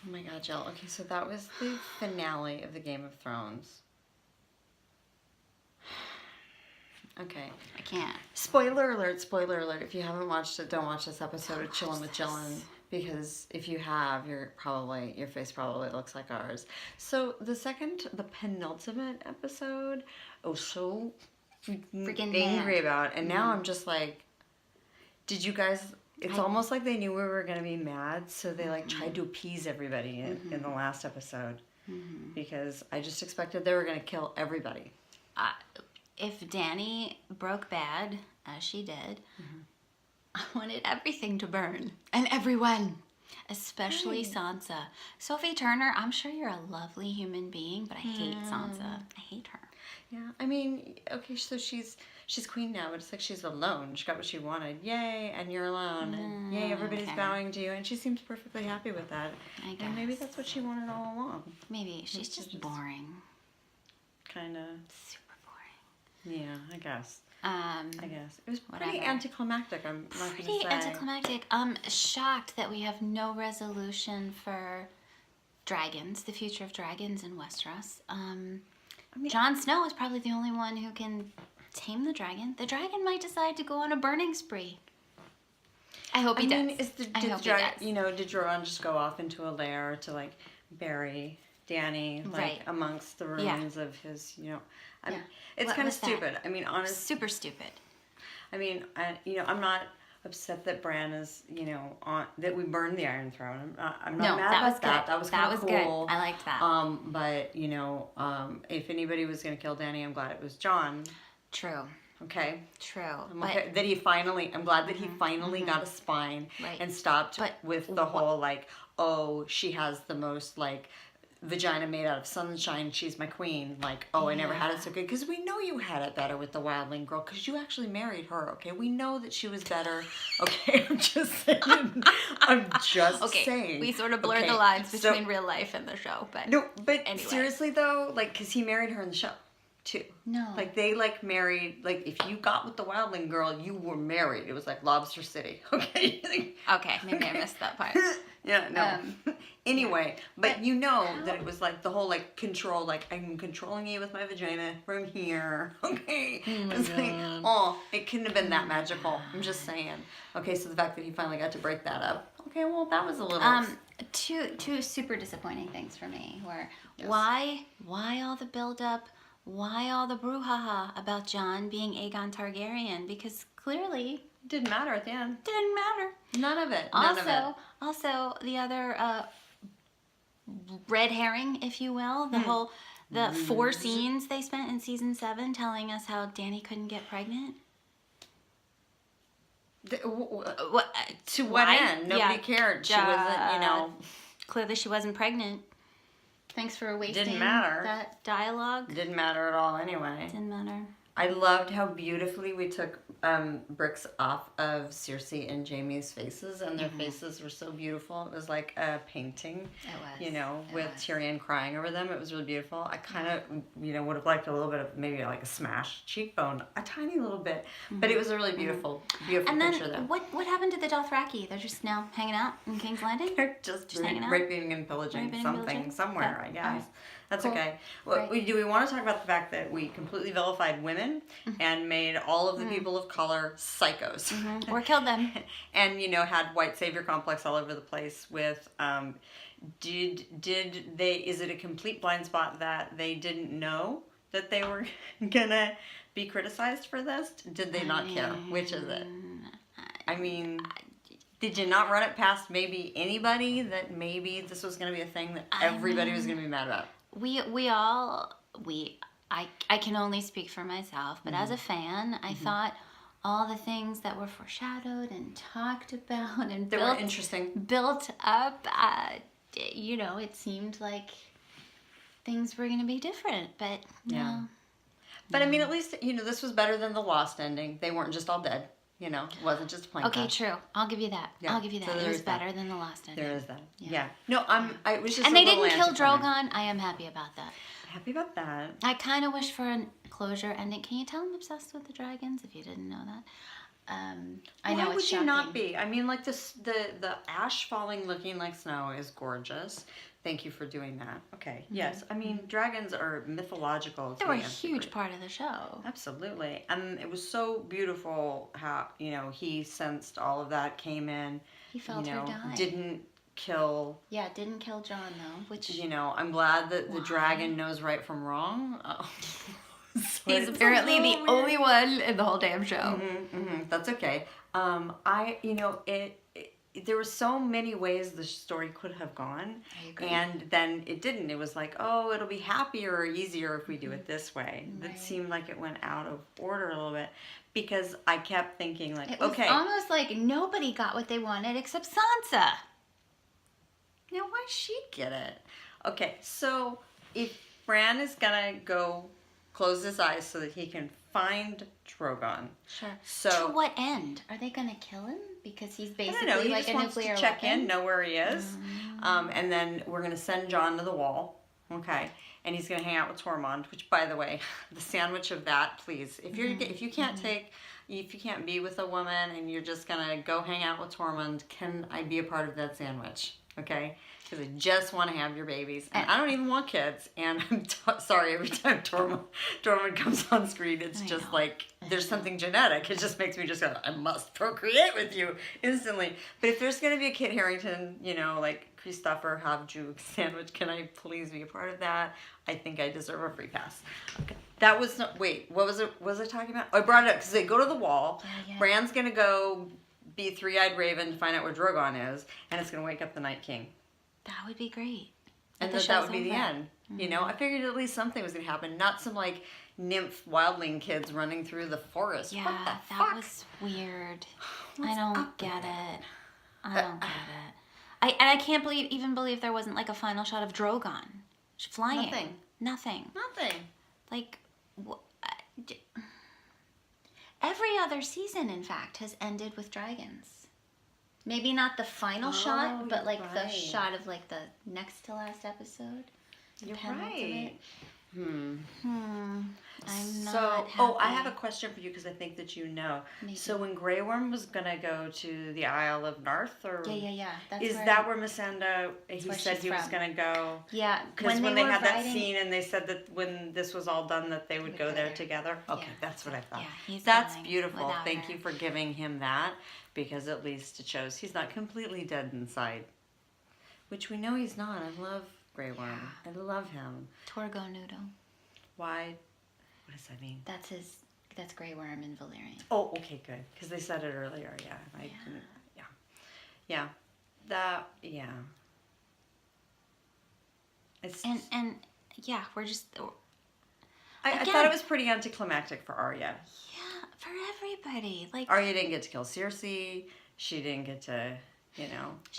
Oh my god, Jill. Okay, so that was the finale of the Game of Thrones. Okay. I can't. Spoiler alert, spoiler alert. If you haven't watched it, don't watch this episode of Chillin with Jylan. Because if you have, your face probably looks like ours. So the penultimate episode, I was so Freaking angry mad. about. And now I'm just like, did you guys, it's almost like they knew we were going to be mad. So they like tried to appease everybody in the last episode. Because I just expected they were going to kill everybody. If Dany broke bad, as she did, I wanted everything to burn. And everyone. Especially Sansa. Sophie Turner, I'm sure you're a lovely human being, but I hate Sansa. I hate her. Yeah, I mean, okay, so she's queen now, but it's like she's alone. She got what she wanted. Yay, and you're alone. And yay, everybody's bowing to you. And she seems perfectly happy with that. I guess. And maybe that's what she wanted all along. Maybe. She's just boring. Kind of. Super boring. Yeah, I guess. I guess. It was pretty anticlimactic, I'm not going to say. Pretty anticlimactic. I'm shocked that we have no resolution for dragons, the future of dragons in Westeros. Jon Snow is probably the only one who can tame the dragon. The dragon might decide to go on a burning spree. I hope he does. I hope he does. You know, did Drogon just go off into a lair to like bury Dany amongst the ruins of his, you know? It's kind of stupid. I mean, honestly, super stupid. I mean, I'm not upset that Bran is, that we burned the Iron Throne. I'm not mad about that. That was kind of cool. Good. I liked that. But if anybody was going to kill Dany, I'm glad it was Jon. True. Okay. True. I'm glad that he finally got a spine and stopped with the whole like, oh, she has the most like vagina made out of sunshine, she's my queen. Like, oh, I never had it so good. Because we know you had it better with the wildling girl because you actually married her, okay? We know that she was better. Okay, I'm just saying. Saying. We sort of blurred the lines between real life and the show. But anyway. Seriously, though, like, because he married her in the show, too. No. Like, they, like, married, like, if you got with the wildling girl, you were married. It was like Lobster City, okay? Okay, maybe I missed that part. Yeah, no. Anyway, but you know that it was like the whole like control, like I'm controlling you with my vagina from here. Okay. It's like, it couldn't have been that magical. I'm just saying. Okay, so the fact that he finally got to break that up. Okay, well that was a little two super disappointing things for me were why all the build up, why all the brouhaha about Jon being Aegon Targaryen? Because clearly didn't matter at the end. Didn't matter. None of it. Also, the other red herring, if you will, the 4 scenes they spent in season 7 telling us how Dany couldn't get pregnant. To what end? Nobody cared. She wasn't, Clearly she wasn't pregnant. Thanks for wasting that dialogue. Didn't matter at all anyway. Didn't matter. I loved how beautifully we took bricks off of Cersei and Jaime's faces, and their faces were so beautiful. It was like a painting, with Tyrion crying over them. It was really beautiful. I kind of, would have liked a little bit of maybe like a smashed cheekbone, a tiny little bit, but it was a really beautiful, beautiful picture. And then what happened to the Dothraki? They're just now hanging out in King's Landing? They're just hanging out? Raping and pillaging somewhere, I guess. That's cool. Okay. Well, do we want to talk about the fact that we completely vilified women and made all of the people of color psychos? Or killed them. And, had white savior complex all over the place with, is it a complete blind spot that they didn't know that they were gonna be criticized for this? Did they not care? Which is it? I mean, did you not run it past maybe anybody that maybe this was going to be a thing that everybody was going to be mad about? I can only speak for myself, but as a fan, I thought all the things that were foreshadowed and talked about and were interesting. Built up, it seemed like things were going to be different, but no. But I mean, at least, this was better than the Lost ending. They weren't just all dead. It wasn't just a plane crash. True. I'll give you that. Yeah. I'll give you that. So it was better than the Lost ending. There is that. Yeah. No, I was just. And they didn't kill Drogon. I am happy about that. Happy about that. I kind of wish for a closure ending. Can you tell I'm obsessed with the dragons? If you didn't know that, I know Why it's would shocking. you not be? I mean, like this, the ash falling looking like snow is gorgeous. Thank you for doing that. Okay, yes. I mean, dragons are mythological. They were a huge part of the show. Absolutely. And it was so beautiful how, he sensed all of that, came in. He felt her die. Didn't kill. Yeah, didn't kill John, though, which... I'm glad that the dragon knows right from wrong. He's apparently the only one in the whole damn show. That's okay. There were so many ways the story could have gone, and then it didn't. It was like, oh, it'll be happier or easier if we do it this way. Right. It seemed like it went out of order a little bit, because I kept thinking, like, it was almost like nobody got what they wanted except Sansa. Now, why she get it? Okay, so if Bran is gonna go close his eyes so that he can find Drogon. Sure. So to what end? Are they gonna kill him? Because he's basically I don't know. He like just a wants nuclear to check weapon? in, know where he is, and then we're gonna send Jon to the wall. Okay, and he's gonna hang out with Tormund. Which, by the way, the sandwich of that, please. If you can't be with a woman and you're just gonna go hang out with Tormund, can I be a part of that sandwich? Okay. Because I just want to have your babies. And I don't even want kids. And I'm sorry, every time Tormund comes on screen, it's just like, there's something genetic. It just makes me just go, I must procreate with you instantly. But if there's going to be a Kit Harington, like Christopher Havjuk sandwich, can I please be a part of that? I think I deserve a free pass. Okay. That was not, wait, what was it? What was I talking about? Oh, I brought it up because they go to the wall. Yeah. Bran's going to go be Three-Eyed Raven to find out where Drogon is. And it's going to wake up the Night King. That would be great. And that would be the end. I figured at least something was going to happen. Not some, like, nymph wildling kids running through the forest. Yeah, what the that fuck? was weird. I don't get it. I can't even believe there wasn't, like, a final shot of Drogon flying. Nothing. Like, every other season, in fact, has ended with dragons. Maybe not the final shot, but like the shot of like the next to last episode. You're right. I'm not happy. I have a question for you because I think that you know. Maybe. So when Grey Worm was gonna go to the Isle of Narth, or yeah, is that where Missandei? He said he was gonna go. Yeah, because when they had that scene and they said that when this was all done that they would go there together. Okay, that's what I thought. Yeah, that's beautiful. Thank you for giving him that, because at least it shows he's not completely dead inside, which we know he's not. I love Grey Worm. I love him. Torgo Noodle. Why? What does that mean? That's Grey Worm in Valyrian. Oh, okay, good. Because they said it earlier. Yeah, It's we're just. I thought it was pretty anticlimactic for Arya. Yeah, for everybody. Like Arya didn't get to kill Cersei. She didn't get to, She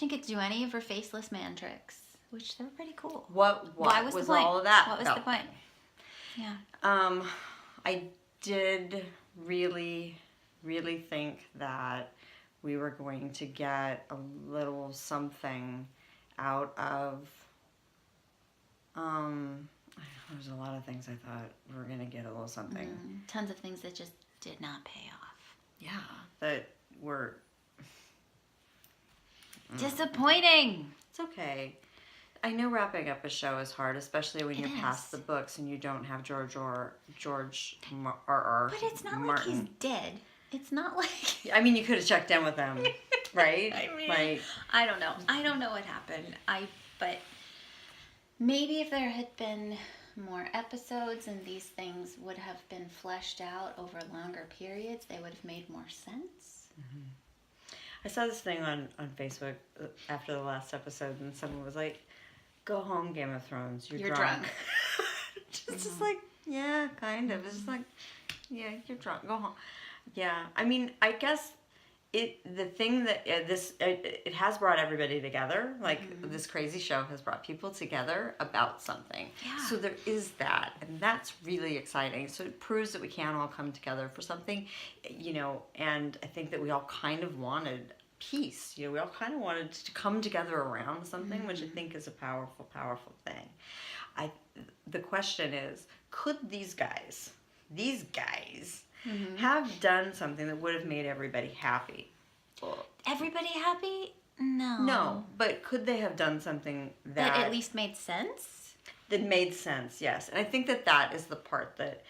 didn't get to do any of her faceless man tricks, which they were pretty cool. What was the point? All of that? What was the point? Yeah. I did really, really think that we were going to get a little something out of. There's a lot of things I thought we were going to get a little something. Tons of things that just did not pay off. Yeah, that were disappointing. It's okay. I know wrapping up a show is hard, especially when you're past the books and you don't have George R. But it's not Martin. Like he's dead. It's not like. I mean, you could have checked in with him, right? I mean, I don't know. I don't know what happened. But maybe if there had been more episodes and these things would have been fleshed out over longer periods, they would have made more sense. I saw this thing on Facebook after the last episode, and someone was like, "Go home, Game of Thrones. You're drunk." just like, yeah, kind of. It's just like, yeah, you're drunk. Go home. Yeah, I mean, I guess the thing that it has brought everybody together. Like this crazy show has brought people together about something. Yeah. So there is that, and that's really exciting. So it proves that we can all come together for something, and I think that we all kind of wanted peace. We all kind of wanted to come together around something, which I think is a powerful, powerful thing. The question is, could these guys have done something that would have made everybody happy. Well, Everybody happy? No. no, but could they have done something that at least made sense? That made sense, yes. And I think that is the part that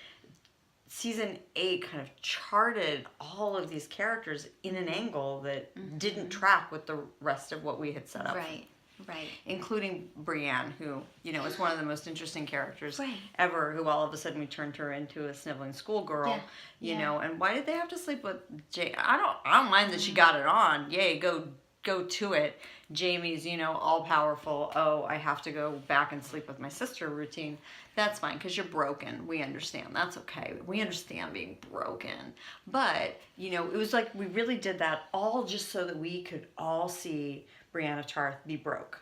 season 8 kind of charted all of these characters in an angle that didn't track with the rest of what we had set up. Right. Right. Including Brienne, who, is one of the most interesting characters Right. ever, who all of a sudden we turned her into a sniveling schoolgirl, you know, and why did they have to sleep with Jamie? I don't mind that she got it on. Yay, go to it. Jamie's, all powerful. Oh, I have to go back and sleep with my sister routine. That's fine, because you're broken. We understand. That's okay. We understand being broken. But, it was like we really did that all just so that we could all see Brianna Tarth be broke.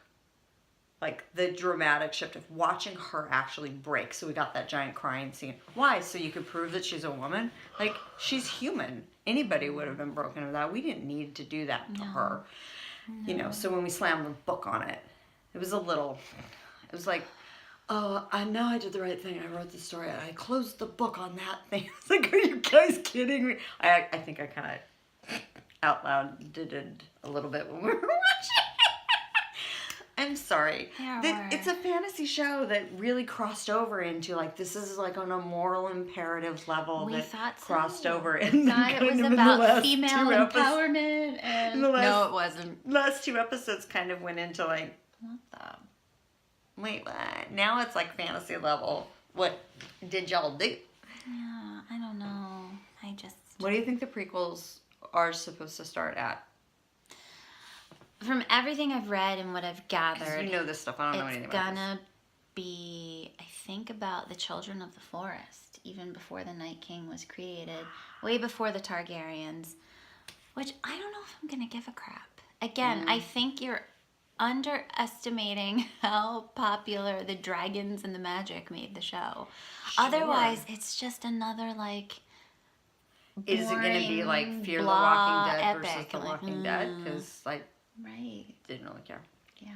Like the dramatic shift of watching her actually break. So we got that giant crying scene. Why? So you could prove that she's a woman? Like, she's human. Anybody would have been broken with that. We didn't need to do that to her. No. So when we slammed the book on it, it was like, oh, I know I did the right thing. I wrote the story. I closed the book on that thing. I was like, are you guys kidding me? I think I kind of out loud did a little bit when we were watching. I'm sorry. It's a fantasy show that really crossed over into this is like on a moral imperative level. We thought so. Crossed over. We thought it was about female empowerment. And no, it wasn't. Last 2 episodes kind of went into what the... Wait, what? Now it's like fantasy level. What did y'all do? Yeah, I don't know. What do you think the prequels are supposed to start at? From everything I've read and what I've gathered, you know this stuff. I don't know anything about this. It's gonna be, I think, about the children of the forest, even before the Night King was created, way before the Targaryens, which I don't know if I'm gonna give a crap. Again, I think you're underestimating how popular the dragons and the magic made the show. Sure. Otherwise, it's just another Is it going to be like Fear the Walking Dead versus The Walking Dead? Because right. Didn't really care. Yeah.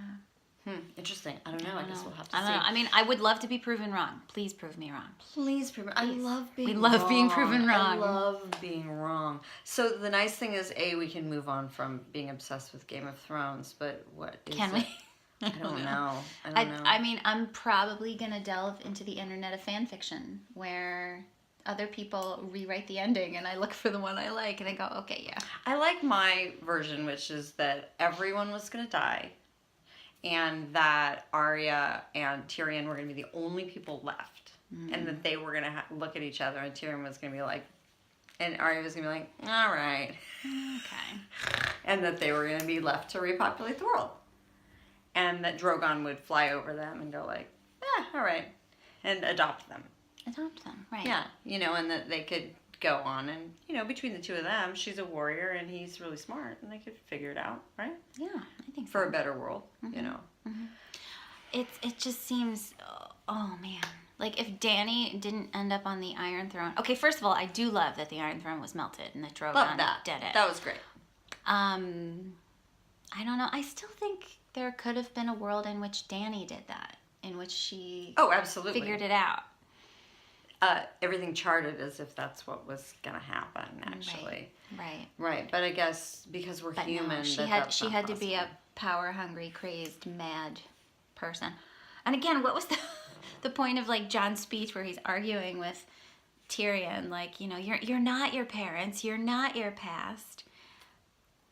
Interesting. I don't know. I guess we'll have to see. I don't know. I mean, I would love to be proven wrong. Please prove me wrong. Please prove me. I love being wrong. We love being proven wrong. I love being wrong. So the nice thing is, we can move on from being obsessed with Game of Thrones, but what is Can we? I don't know. I mean, I'm probably going to delve into the internet of fan fiction where other people rewrite the ending and I look for the one I like and I go, okay, yeah. I like my version, which is that everyone was going to die and that Arya and Tyrion were going to be the only people left and that they were going to look at each other and Tyrion was going to be like, and Arya was going to be like, all right. Okay. And that they were going to be left to repopulate the world. And that Drogon would fly over them and go like, all right, and adopt them. Adopt them, right. Yeah, and that they could go on and, between the two of them, she's a warrior and he's really smart and they could figure it out, right? Yeah, I think so. For a better world, It just seems, oh man. Like if Dany didn't end up on the Iron Throne. Okay, first of all, I do love that the Iron Throne was melted and that Drogon did it. That was great. I don't know. I still think there could have been a world in which Dany did that, in which she absolutely figured it out. Everything charted as if that's what was going to happen, actually. Right. But I guess because we're human, no, she had to be a power-hungry, crazed, mad person. And again, what was the point of Jon's speech where he's arguing with Tyrion? You're not your parents, you're not your past.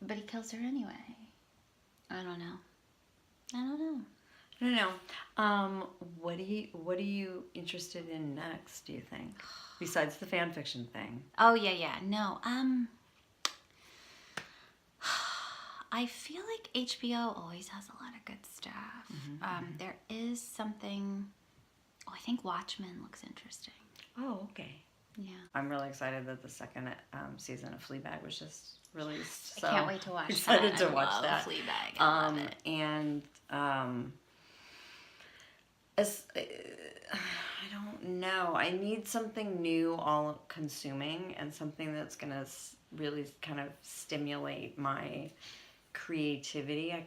But he kills her anyway. I don't know. What are you interested in next, do you think? Besides the fan fiction thing. Oh, yeah. No, I feel like HBO always has a lot of good stuff. There is something, I think Watchmen looks interesting. Oh, okay. Yeah. I'm really excited that the second season of Fleabag was just released. So I can't wait to watch excited that. to watch that. Fleabag. I love it. And I don't know. I need something new, all-consuming, and something that's going to really kind of stimulate my creativity. I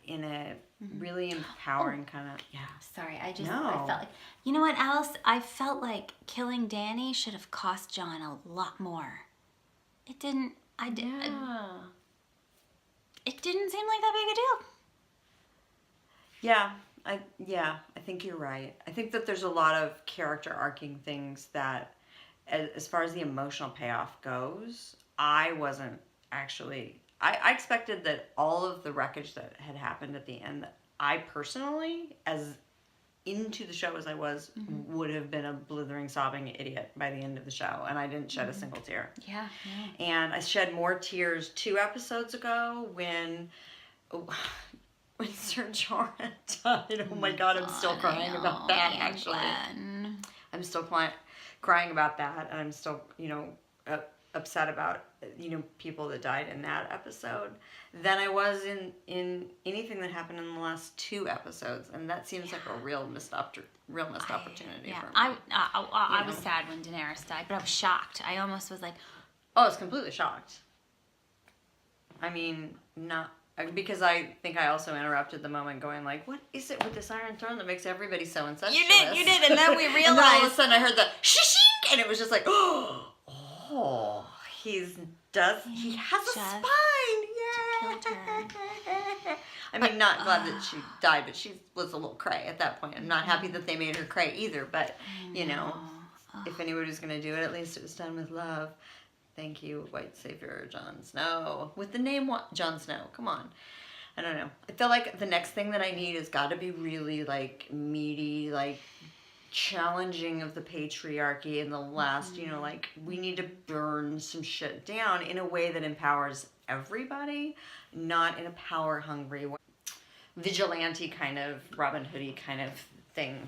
in a really empowering kind of, yeah. Sorry, I No. felt like, you know what, Alice? I felt like killing Danny should have cost John a lot more. It didn't, it didn't seem like that big a deal. Yeah, I think you're right. I think that there's a lot of character arcing things that, as far as the emotional payoff goes, I wasn't actually. I expected that all of the wreckage that had happened at the end, that I personally, as into the show as I was, would have been a blithering, sobbing idiot by the end of the show, and I didn't shed a single tear. Yeah. And I shed more tears 2 episodes ago when Sir Jorah died. Oh my God, I'm still crying about that. Actually, I'm still crying about that, and I'm still, upset about, people that died in that episode than I was in anything that happened in the last 2 episodes, and that seems like a real missed opportunity for me. I was sad when Daenerys died, but I was shocked. I almost was like, I was completely shocked. I mean, because I think I also interrupted the moment going like, what is it with this Iron Throne that makes everybody so incestuous? You did, and then we realized. And then all of a sudden I heard the shishink, and it was just like, he has a spine. Yeah. I mean, not glad that she died, but she was a little cray at that point. I'm not happy that they made her cray either, but, if anybody's going to do it, at least it was done with love. Thank you, White Savior Jon Snow. With the name Jon Snow. Come on. I don't know. I feel like the next thing that I need has got to be really, like, meaty, like, challenging of the patriarchy in the last, we need to burn some shit down in a way that empowers everybody, not in a power-hungry way. Vigilante kind of, Robin Hoodie kind of thing.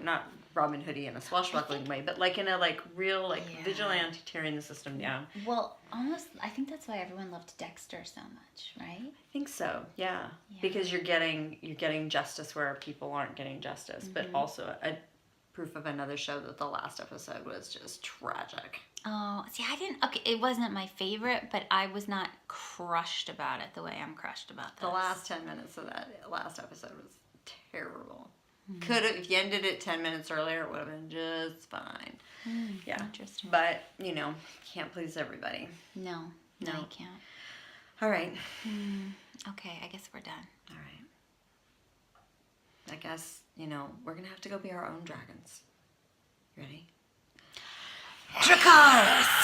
Not Robin Hoodie in a swashbuckling way, but like in a real vigilante tearing the system down. Well, almost, I think that's why everyone loved Dexter so much, right? I think so, yeah. Because you're getting justice where people aren't getting justice, but also a proof of another show that the last episode was just tragic. Oh, see, it wasn't my favorite, but I was not crushed about it the way I'm crushed about this. The last 10 minutes of that last episode was terrible. Could have, if you ended it 10 minutes earlier, it would have been just fine. Yeah. Interesting. But, can't please everybody. No, you can't. All right. Okay, I guess we're done. All right. I guess, we're going to have to go be our own dragons. Ready? Dracarys!